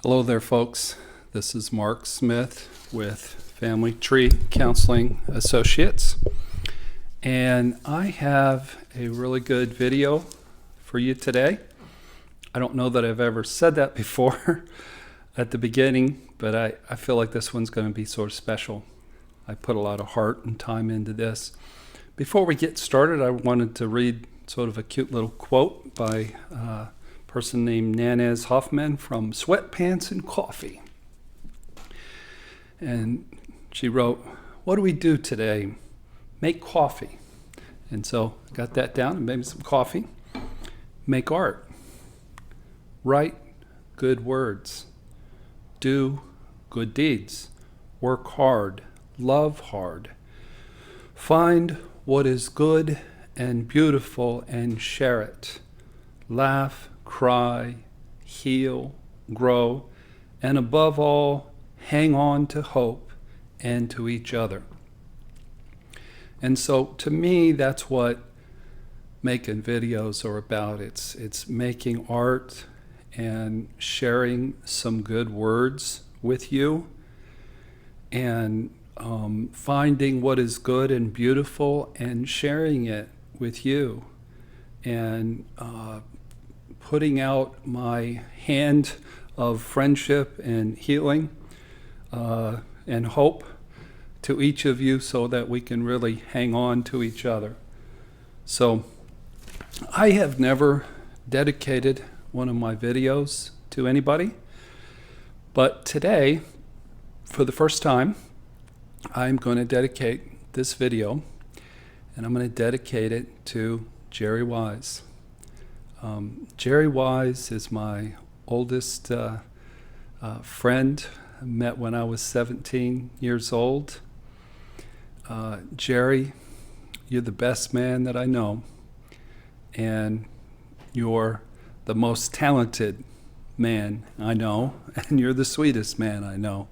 Hello there, folks. This is Mark Smith with Family Tree Counseling Associates, and I have a really good video for you today. I don't know that I've ever said that before at the beginning, but I feel like this one's going to be sort of special. I put a lot of heart and time into this. Before we get started, I wanted to read sort of a cute little quote by a person named Nanez Hoffman from Sweatpants and Coffee. And she wrote, "What do we do today? Make coffee." And so I got that down and made some coffee. Make art. Write good words. Do good deeds. Work hard. Love hard. Find what is good and beautiful and share it. Laugh, cry, heal, grow, and above all, hang on to hope and to each other. And so to me, that's what making videos are about. It's making art and sharing some good words with you, and finding what is good and beautiful and sharing it with you, and putting out my hand of friendship and healing and hope to each of you so that we can really hang on to each other. So I have never dedicated one of my videos to anybody, but today, for the first time, I'm going to dedicate this video, and I'm going to dedicate it to Jerry Wise. Jerry Wise is my oldest friend. I met when I was 17 years old. Jerry, you're the best man that I know, and you're the most talented man I know, and you're the sweetest man I know.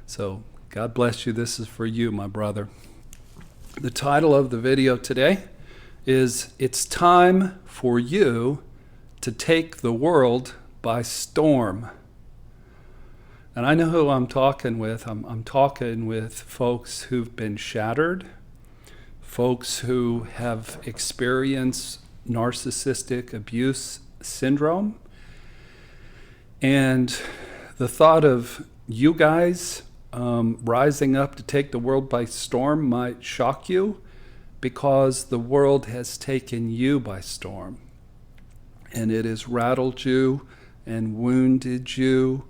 So God bless you. This is for you, my brother. The title of the video today is "It's Time for You to Take the World by Storm." And I know who I'm talking with. I'm talking with folks who've been shattered, folks who have experienced narcissistic abuse syndrome. And the thought of you guys rising up to take the world by storm might shock you, because the world has taken you by storm, and it has rattled you and wounded you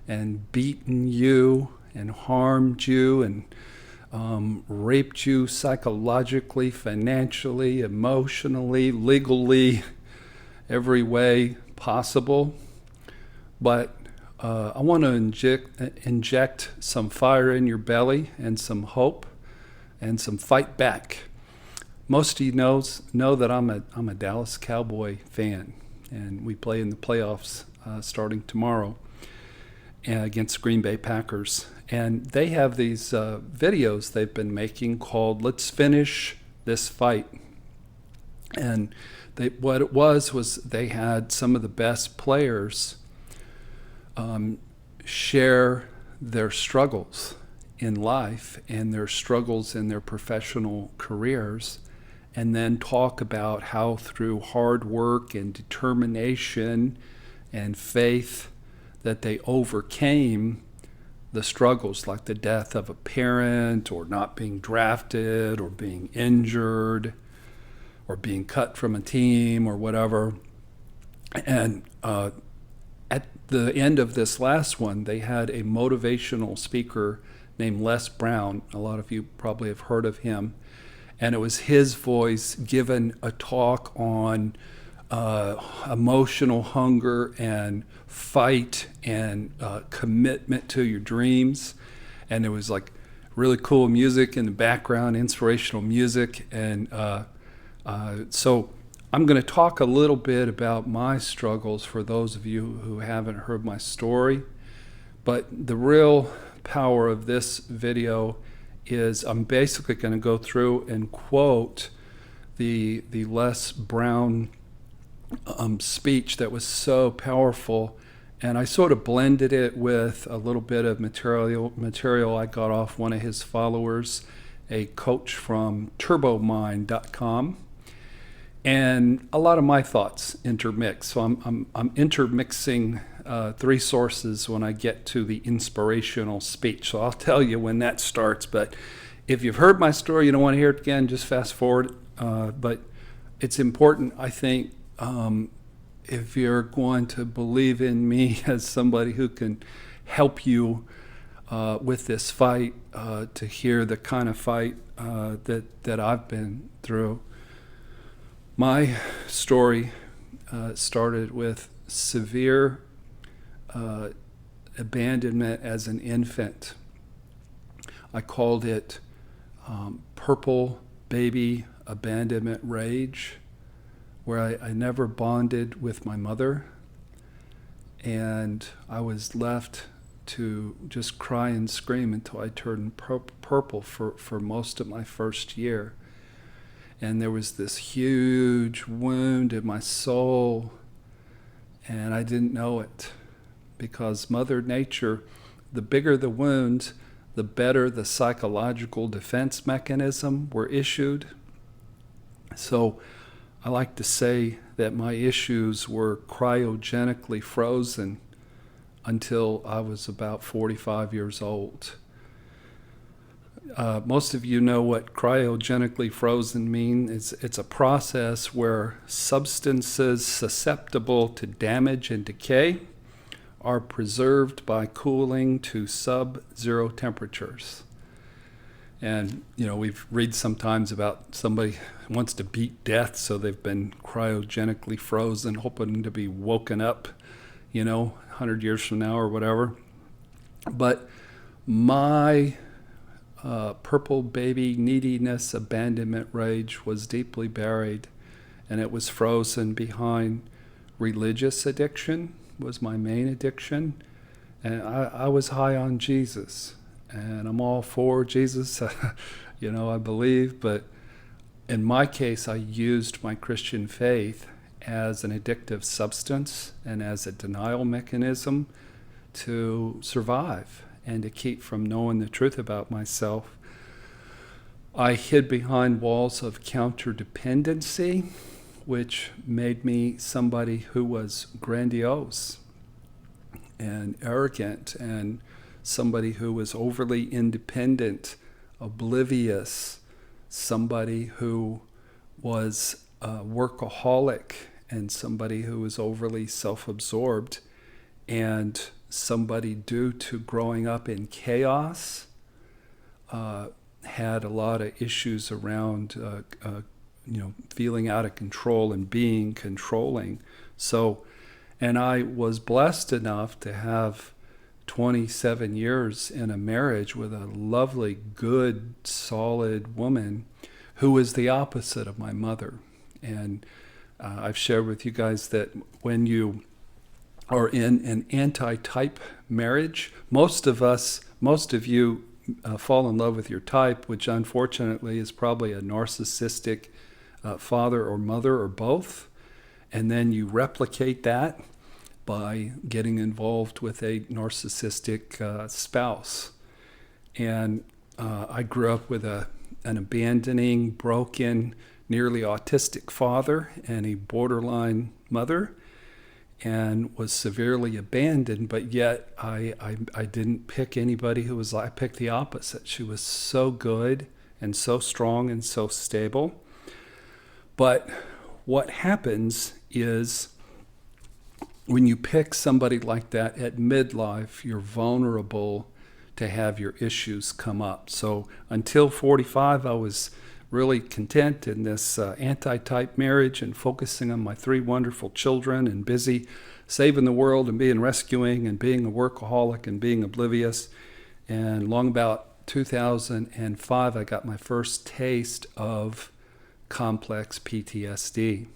and beaten you and harmed you and raped you psychologically, financially, emotionally, legally, every way possible. But I want to inject some fire in your belly and some hope and some fight back. Most of you know that I'm a Dallas Cowboy fan, and we play in the playoffs starting tomorrow against Green Bay Packers. And they have these videos they've been making called "Let's Finish This Fight." And what it was they had some of the best players share their struggles in life and their struggles in their professional careers, and then talk about how through hard work and determination and faith that they overcame the struggles, like the death of a parent, or not being drafted, or being injured, or being cut from a team, or whatever. And at the end of this last one, they had a motivational speaker named Les Brown. A lot of you probably have heard of him. And it was his voice given a talk on emotional hunger and fight and commitment to your dreams. And it was like really cool music in the background, inspirational music. And so I'm going to talk a little bit about my struggles for those of you who haven't heard my story. But the real power of this video is I'm basically going to go through and quote the Les Brown speech that was so powerful, And I sort of blended it with a little bit of material I got off one of his followers, a coach from turbomind.com. And a lot of my thoughts intermix. So I'm intermixing three sources when I get to the inspirational speech. So I'll tell you when that starts. But if you've heard my story, you don't want to hear it again, just fast forward. But it's important, I think, if you're going to believe in me as somebody who can help you with this fight, to hear the kind of fight that I've been through. My story started with severe abandonment as an infant. I called it purple baby abandonment rage, where I never bonded with my mother, and I was left to just cry and scream until I turned purple for most of my first year. And there was this huge wound in my soul, and I didn't know it, because Mother Nature, the bigger the wound, the better the psychological defense mechanism were issued. So I like to say that my issues were cryogenically frozen until I was about 45 years old. Most of you know what cryogenically frozen means. It's a process where substances susceptible to damage and decay are preserved by cooling to sub-zero temperatures. And, we've read sometimes about somebody who wants to beat death, so they've been cryogenically frozen, hoping to be woken up, 100 years from now or whatever. But my purple baby neediness, abandonment rage was deeply buried, and it was frozen behind religious addiction was my main addiction. And I was high on Jesus, and I'm all for Jesus, I believe, but in my case, I used my Christian faith as an addictive substance and as a denial mechanism to survive and to keep from knowing the truth about myself. I hid behind walls of counterdependency, which made me somebody who was grandiose and arrogant, and somebody who was overly independent, oblivious, somebody who was a workaholic, and somebody who was overly self-absorbed, and somebody, due to growing up in chaos, had a lot of issues around feeling out of control and being controlling. So, and I was blessed enough to have 27 years in a marriage with a lovely, good, solid woman who was the opposite of my mother. And I've shared with you guys that when you are in an anti-type marriage, most of you fall in love with your type, which unfortunately is probably a narcissistic father or mother or both. And then you replicate that by getting involved with a narcissistic spouse. And I grew up with an abandoning, broken, nearly autistic father and a borderline mother, and was severely abandoned, but yet I didn't pick anybody who was like, I picked the opposite. She was so good and so strong and so stable. But what happens is when you pick somebody like that at midlife, you're vulnerable to have your issues come up. So until 45, I was really content in this anti-type marriage and focusing on my 3 wonderful children and busy saving the world and being rescuing and being a workaholic and being oblivious. And long about 2005, I got my first taste of complex PTSD.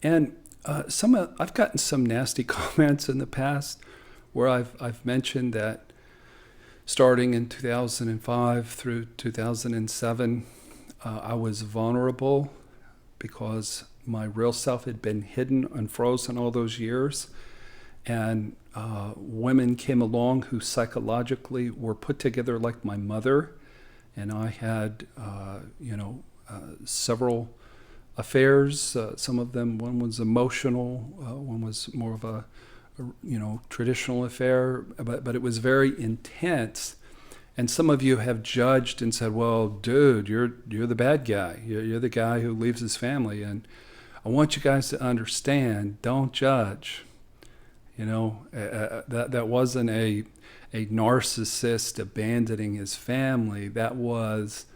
And I've gotten some nasty comments in the past where I've mentioned that starting in 2005 through 2007, I was vulnerable because my real self had been hidden and frozen all those years. And women came along who psychologically were put together like my mother. And I had, several affairs. Some of them, one was emotional, one was more of a traditional affair, but it was very intense. And some of you have judged and said, "Well, dude, you're the bad guy. You're the guy who leaves his family." And I want you guys to understand: don't judge. That wasn't a narcissist abandoning his family. That was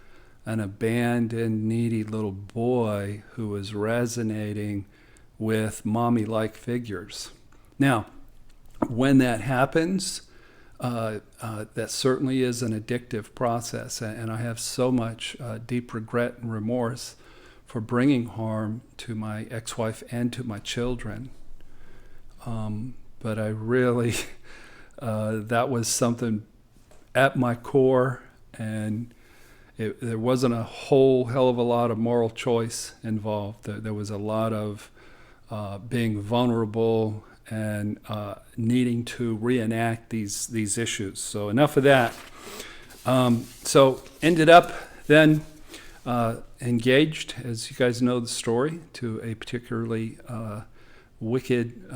an abandoned, needy little boy who was resonating with mommy-like figures. Now, when that happens, that certainly is an addictive process, and I have so much deep regret and remorse for bringing harm to my ex-wife and to my children. But I really, that was something at my core, and there wasn't a whole hell of a lot of moral choice involved. There was a lot of being vulnerable and needing to reenact these issues. So enough of that. So ended up then engaged, as you guys know the story, to a particularly wicked,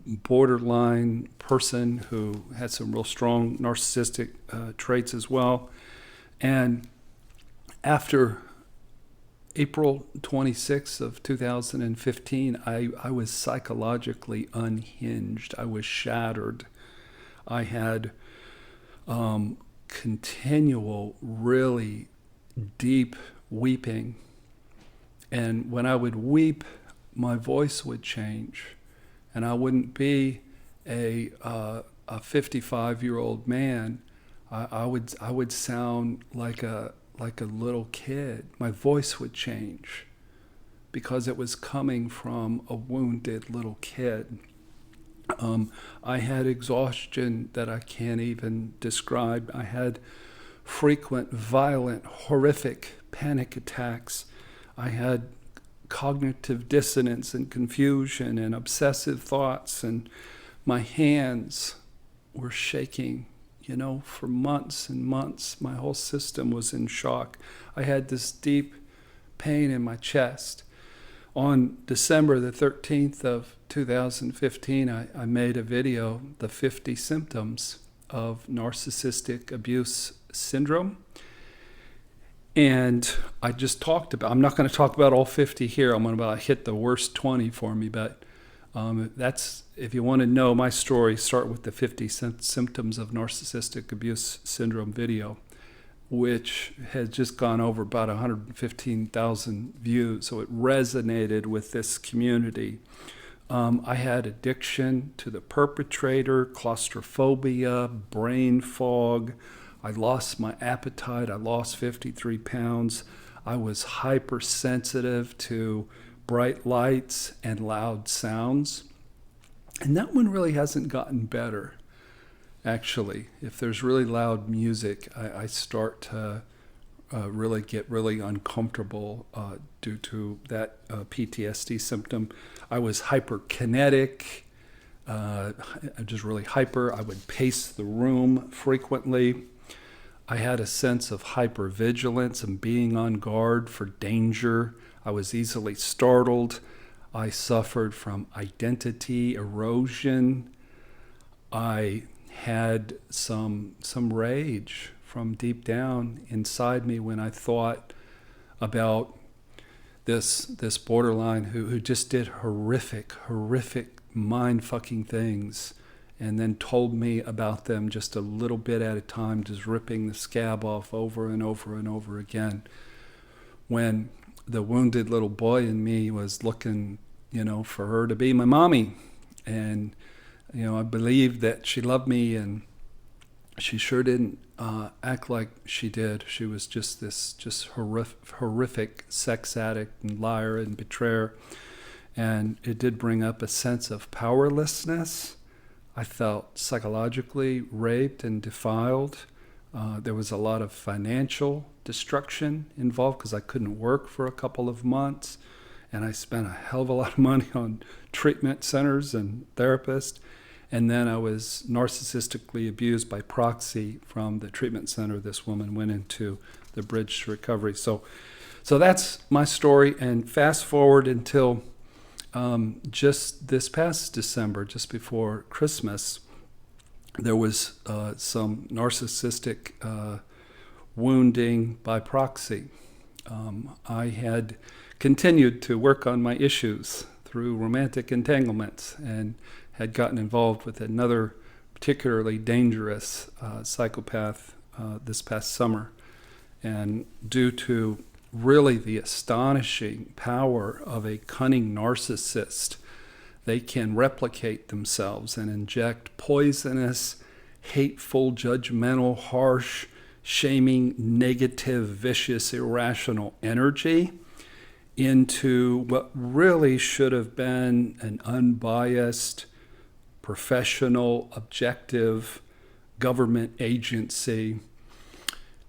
borderline person who had some real strong narcissistic traits as well. And after April 26th of 2015, I was psychologically unhinged. I was shattered. I had continual, really deep weeping. And when I would weep, my voice would change. And I wouldn't be a 55-year-old man. I would sound like a little kid. My voice would change because it was coming from a wounded little kid. I had exhaustion that I can't even describe. I had frequent, violent, horrific panic attacks. I had cognitive dissonance and confusion and obsessive thoughts, and my hands were shaking. For months and months, my whole system was in shock. I had this deep pain in my chest. On December the 13th of 2015, I made a video, the 50 symptoms of Narcissistic Abuse Syndrome. And I just talked about, I'm not going to talk about all 50 here. I'm going to hit the worst 20 for me, but that's, if you want to know my story, start with the 50 symptoms of narcissistic abuse syndrome video, which has just gone over about 115,000 views. So it resonated with this community. I had addiction to the perpetrator, claustrophobia, brain fog. I lost my appetite. I lost 53 pounds. I was hypersensitive to bright lights and loud sounds. And that one really hasn't gotten better, actually. If there's really loud music, I start to really get really uncomfortable due to that PTSD symptom. I was hyperkinetic, just really hyper. I would pace the room frequently. I had a sense of hypervigilance and being on guard for danger. I was easily startled. I suffered from identity erosion. I had some rage from deep down inside me when I thought about this borderline who just did horrific mind-fucking things, and then told me about them just a little bit at a time, just ripping the scab off over and over and over again. When the wounded little boy in me was looking, for her to be my mommy. And, I believed that she loved me, and she sure didn't act like she did. She was just this horrific sex addict and liar and betrayer. And it did bring up a sense of powerlessness. I felt psychologically raped and defiled. There was a lot of financial destruction involved because I couldn't work for a couple of months. and I spent a hell of a lot of money on treatment centers and therapists. And then I was narcissistically abused by proxy from the treatment center this woman went into, the bridge to recovery. So that's my story. And fast forward until just this past December, just before Christmas, there was some narcissistic wounding by proxy. I had continued to work on my issues through romantic entanglements and had gotten involved with another particularly dangerous psychopath this past summer. And due to really the astonishing power of a cunning narcissist, they can replicate themselves and inject poisonous, hateful, judgmental, harsh, shaming, negative, vicious, irrational energy into what really should have been an unbiased, professional, objective government agency.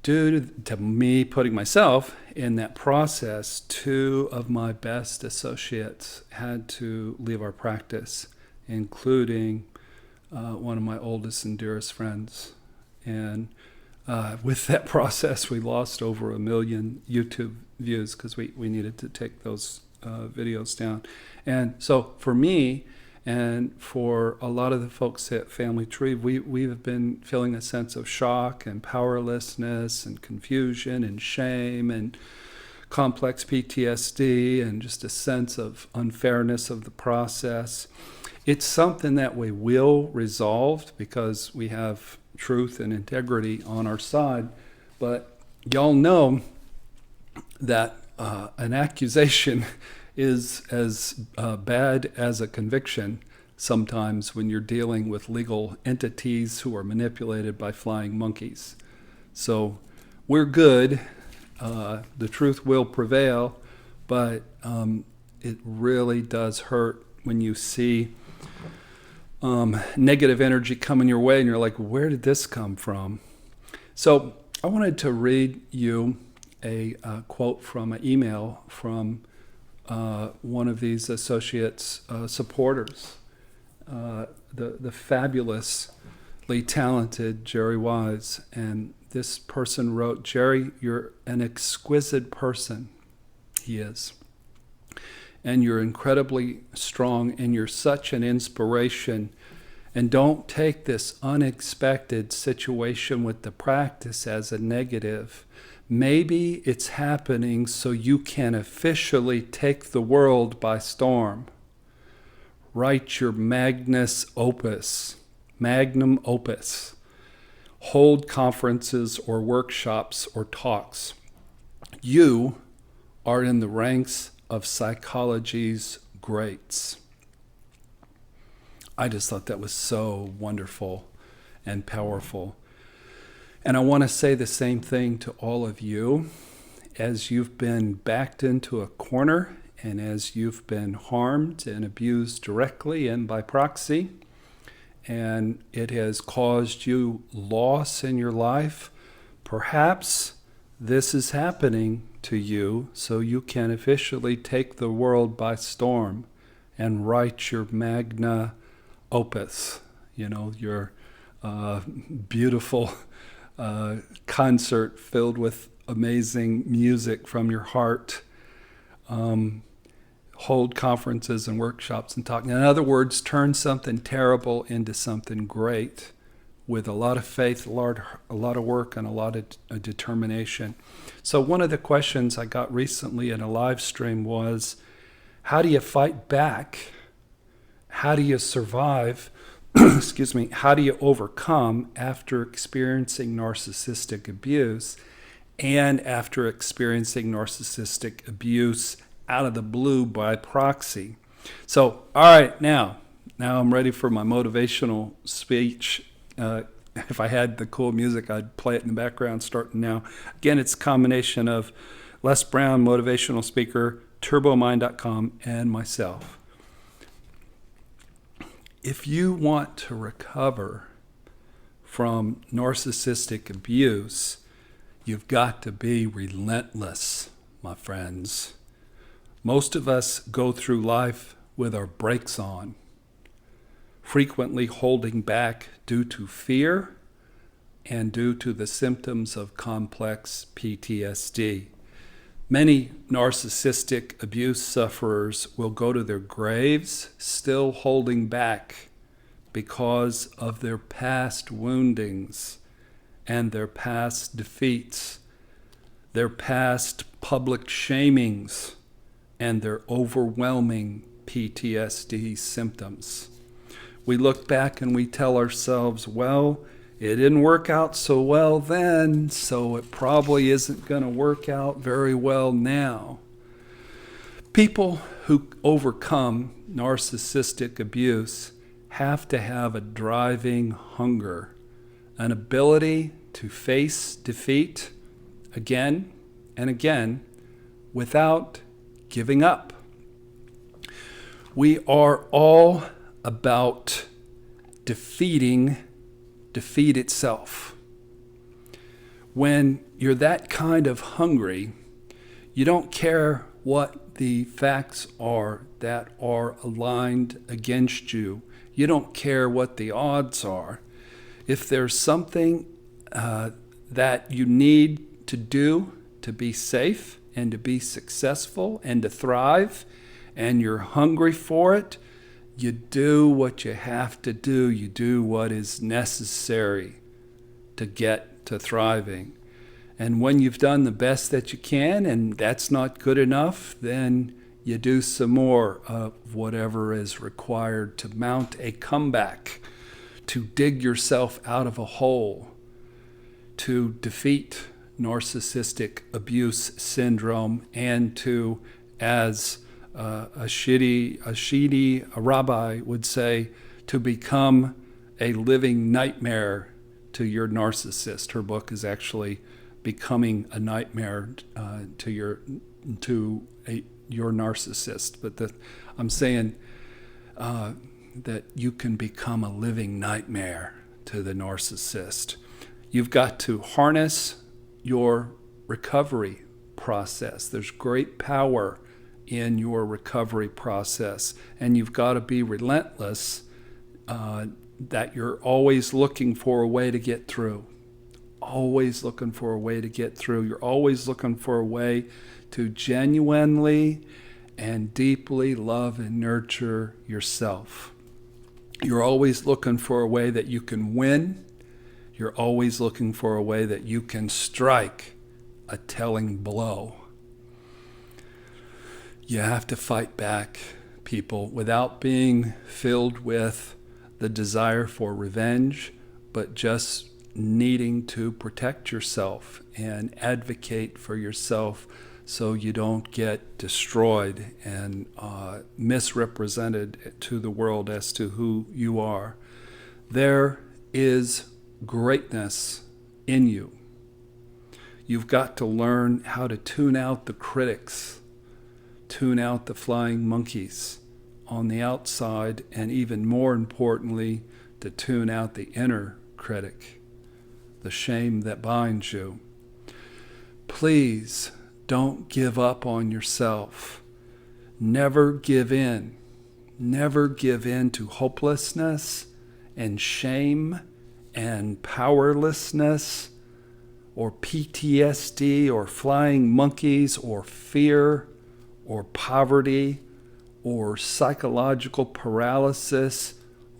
Due to me putting myself in that process, 2 of my best associates had to leave our practice, including one of my oldest and dearest friends. And with that process, we lost over 1 million YouTube views because we needed to take those videos down. And so for me, and for a lot of the folks at Family Tree, we have been feeling a sense of shock and powerlessness and confusion and shame and complex PTSD and just a sense of unfairness of the process. It's something that we will resolve because we have truth and integrity on our side. But y'all know that an accusation is as bad as a conviction sometimes when you're dealing with legal entities who are manipulated by flying monkeys. So we're good. The truth will prevail, but it really does hurt when you see negative energy coming your way and you're like, where did this come from? So I wanted to read you a quote from an email from one of these associates' supporters, the fabulously talented Jerry Wise. And this person wrote, "Jerry, you're an exquisite person." He is. And you're incredibly strong, and you're such an inspiration. And don't take this unexpected situation with the practice as a negative. Maybe it's happening so you can officially take the world by storm. Write your magnum opus. Hold conferences or workshops or talks. You are in the ranks of psychology's greats. I just thought that was so wonderful and powerful. And I want to say the same thing to all of you. As you've been backed into a corner and as you've been harmed and abused directly and by proxy, and it has caused you loss in your life, perhaps this is happening to you so you can officially take the world by storm and write your magna opus, your beautiful concert filled with amazing music from your heart. Hold conferences and workshops and talk. In other words, turn something terrible into something great with a lot of faith, a lot of work, and a lot of determination. So one of the questions I got recently in a live stream was, how do you fight back? How do you survive? Excuse me. How do you overcome after experiencing narcissistic abuse and after experiencing narcissistic abuse out of the blue by proxy? So, all right, now I'm ready for my motivational speech. If I had the cool music, I'd play it in the background starting now. Again, it's a combination of Les Brown, motivational speaker, turbomind.com, and myself. If you want to recover from narcissistic abuse, you've got to be relentless, my friends. Most of us go through life with our brakes on, frequently holding back due to fear and due to the symptoms of complex PTSD. Many narcissistic abuse sufferers will go to their graves still holding back because of their past woundings and their past defeats, their past public shamings, and their overwhelming PTSD symptoms. We look back and we tell ourselves, well, it didn't work out so well then, so it probably isn't going to work out very well now. People who overcome narcissistic abuse have to have a driving hunger, an ability to face defeat again and again without giving up. We are all about defeating defeat itself. When you're that kind of hungry, you don't care what the facts are that are aligned against you. You don't care what the odds are. If there's something that you need to do to be safe and to be successful and to thrive, and you're hungry for it, you do what you have to do. You do what is necessary to get to thriving. And when you've done the best that you can and that's not good enough, then you do some more of whatever is required to mount a comeback, to dig yourself out of a hole, to defeat narcissistic abuse syndrome, and to, as a rabbi would say, to become a living nightmare to your narcissist. Her book is actually Becoming a Nightmare to your narcissist. But I'm saying that you can become a living nightmare to the narcissist. You've got to harness your recovery process. There's great power in your recovery process, and you've got to be relentless, that you're always looking for a way to get through. Always looking for a way to get through. You're always looking for a way to genuinely and deeply love and nurture yourself. You're always looking for a way that you can win. You're always looking for a way that you can strike a telling blow. You have to fight back, people, without being filled with the desire for revenge, but just needing to protect yourself and advocate for yourself so you don't get destroyed and misrepresented to the world as to who you are. There is greatness in you. You've got to learn how to tune out the critics, tune out the flying monkeys on the outside, and even more importantly, to tune out the inner critic, the shame that binds you. Please don't give up on yourself. Never give in. Never give in to hopelessness and shame and powerlessness or PTSD or flying monkeys or fear or poverty or psychological paralysis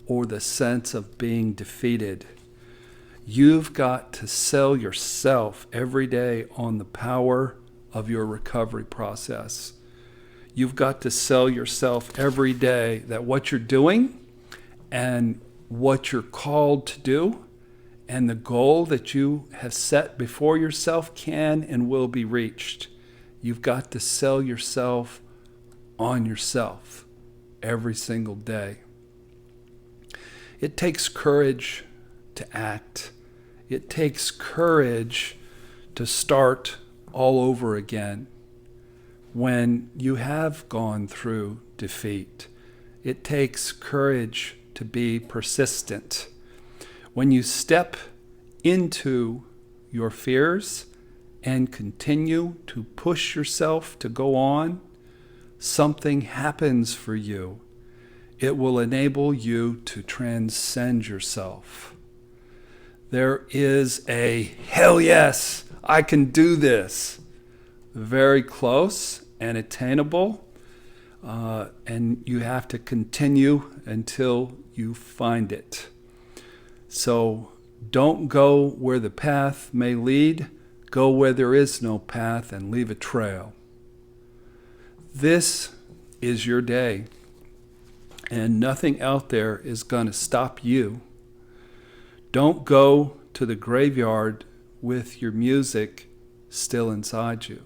or the sense of being defeated. You've got to sell yourself every day on the power of your recovery process. You've got to sell yourself every day that what you're doing and what you're called to do and the goal that you have set before yourself can and will be reached. You've got to sell yourself on yourself every single day. It takes courage to act. It takes courage to start all over again when you have gone through defeat. It takes courage to be persistent. When you step into your fears and continue to push yourself to go on, something happens for you. It will enable you to transcend yourself. There is a hell yes, I can do this. Very close and attainable. And you have to continue until you find it. So don't go where the path may lead. Go where there is no path and leave a trail. This is your day. And nothing out there is going to stop you. Don't go to the graveyard with your music still inside you.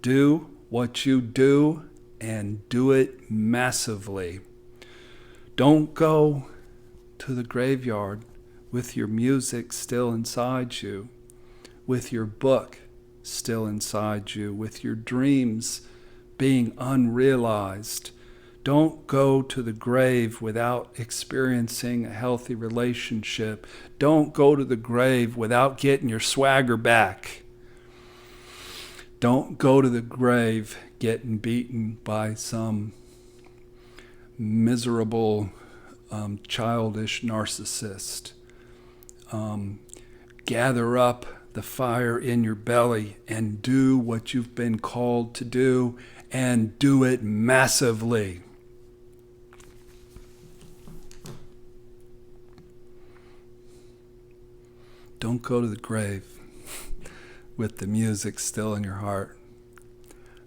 Do what you do and do it massively. Don't go to the graveyard with your music still inside you, with your book still inside you, with your dreams being unrealized. Don't go to the grave without experiencing a healthy relationship. Don't go to the grave without getting your swagger back. Don't go to the grave getting beaten by some miserable, childish narcissist. Gather up the fire in your belly and do what you've been called to do, and do it massively. Don't go to the grave with the music still in your heart.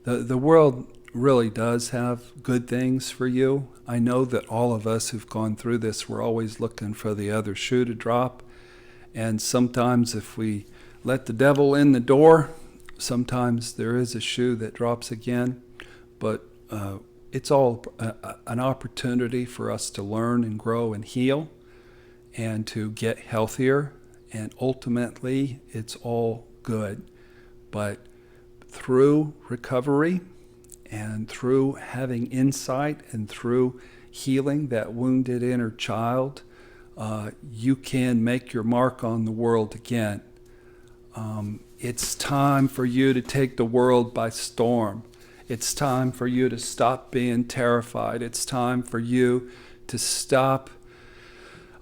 The world really does have good things for you. I know that all of us who've gone through this, we're always looking for the other shoe to drop. And sometimes if we let the devil in the door, sometimes there is a shoe that drops again. But it's all an opportunity for us to learn and grow and heal and to get healthier. And ultimately, it's all good. But through recovery and through having insight and through healing that wounded inner child, you can make your mark on the world again. It's time for you to take the world by storm. It's time for you to stop being terrified. It's time for you to stop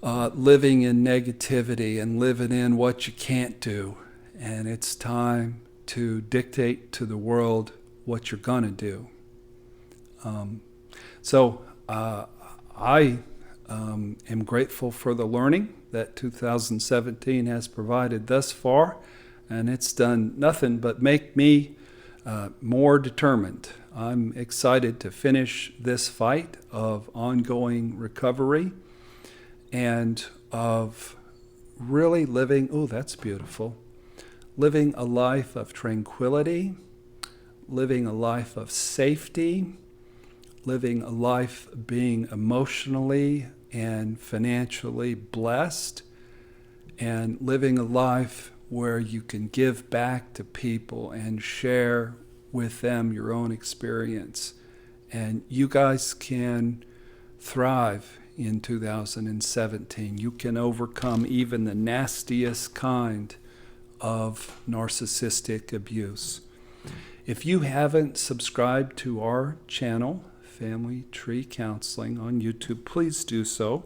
living in negativity and living in what you can't do. And it's time to dictate to the world what you're going to do. So I am grateful for the learning that 2017 has provided thus far. And it's done nothing but make me more determined. I'm excited to finish this fight of ongoing recovery and of really living, oh, that's beautiful, living a life of tranquility, living a life of safety, living a life being emotionally and financially blessed, and living a life where you can give back to people and share with them your own experience. And you guys can thrive in 2017. You can overcome even the nastiest kind of narcissistic abuse. If you haven't subscribed to our channel, Family Tree Counseling on YouTube, please do so.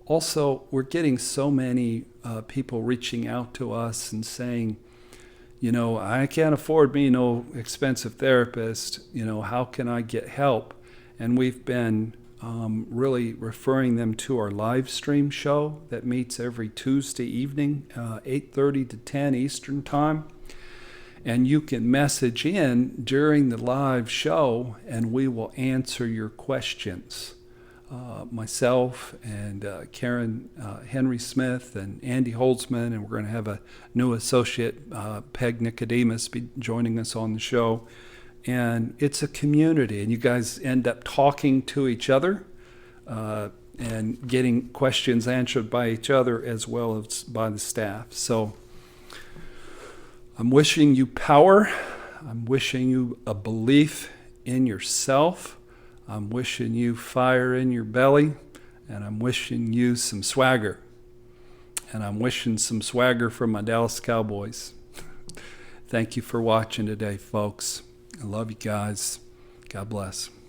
Also, we're getting so many people reaching out to us and saying, you know, I can't afford me no expensive therapist. You know, how can I get help? And we've been really referring them to our live stream show that meets every Tuesday evening, 8:30 to 10 Eastern Time. And you can message in during the live show and we will answer your questions. Myself and Karen Henry Smith and Andy Holtzman, and we're going to have a new associate, Peg Nicodemus, be joining us on the show. And it's a community, and you guys end up talking to each other and getting questions answered by each other as well as by the staff. So I'm wishing you power. I'm wishing you a belief in yourself. I'm wishing you fire in your belly, and I'm wishing you some swagger. And I'm wishing some swagger from my Dallas Cowboys. Thank you for watching today, folks. I love you guys. God bless.